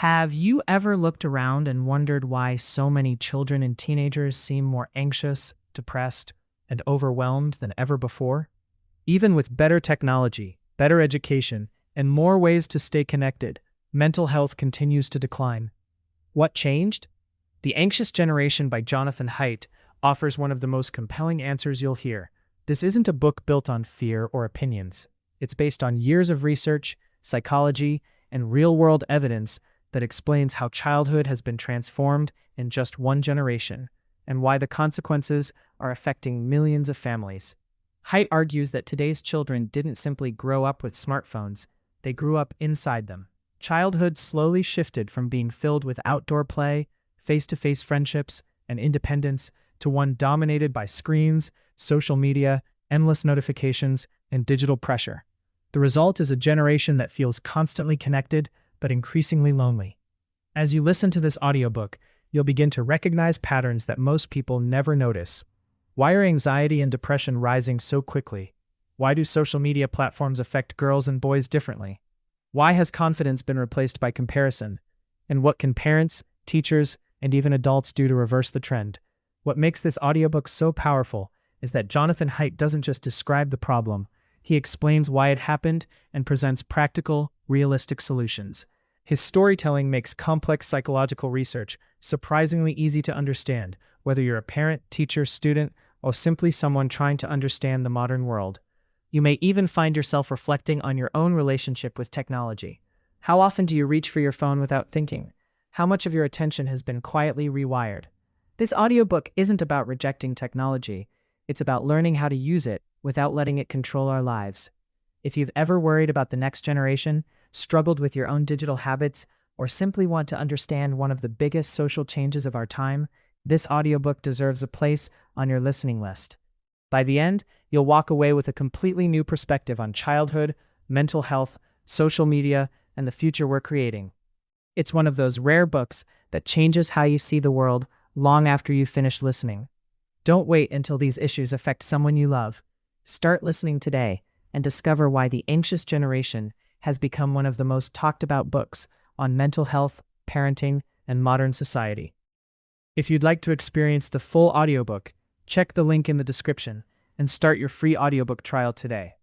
Have you ever looked around and wondered why so many children and teenagers seem more anxious, depressed, and overwhelmed than ever before? Even with better technology, better education, and more ways to stay connected, mental health continues to decline. What changed? The Anxious Generation by Jonathan Haidt offers one of the most compelling answers you'll hear. This isn't a book built on fear or opinions. It's based on years of research, psychology, and real-world evidence that explains how childhood has been transformed in just one generation, and why the consequences are affecting millions of families. Haidt argues that today's children didn't simply grow up with smartphones, they grew up inside them. Childhood slowly shifted from being filled with outdoor play, face-to-face friendships, and independence to one dominated by screens, social media, endless notifications, and digital pressure. The result is a generation that feels constantly connected, but increasingly lonely. As you listen to this audiobook, you'll begin to recognize patterns that most people never notice. Why are anxiety and depression rising so quickly? Why do social media platforms affect girls and boys differently? Why has confidence been replaced by comparison? And what can parents, teachers, and even adults do to reverse the trend? What makes this audiobook so powerful is that Jonathan Haidt doesn't just describe the problem, he explains why it happened and presents practical, realistic solutions. His storytelling makes complex psychological research surprisingly easy to understand, whether you're a parent, teacher, student, or simply someone trying to understand the modern world. You may even find yourself reflecting on your own relationship with technology. How often do you reach for your phone without thinking? How much of your attention has been quietly rewired? This audiobook isn't about rejecting technology. It's about learning how to use it without letting it control our lives. If you've ever worried about the next generation, struggled with your own digital habits, or simply want to understand one of the biggest social changes of our time, this audiobook deserves a place on your listening list. By the end, you'll walk away with a completely new perspective on childhood, mental health, social media, and the future we're creating. It's one of those rare books that changes how you see the world long after you finish listening. Don't wait until these issues affect someone you love. Start listening today and discover why The Anxious Generation has become one of the most talked about books on mental health, parenting, and modern society. If you'd like to experience the full audiobook, check the link in the description and start your free audiobook trial today.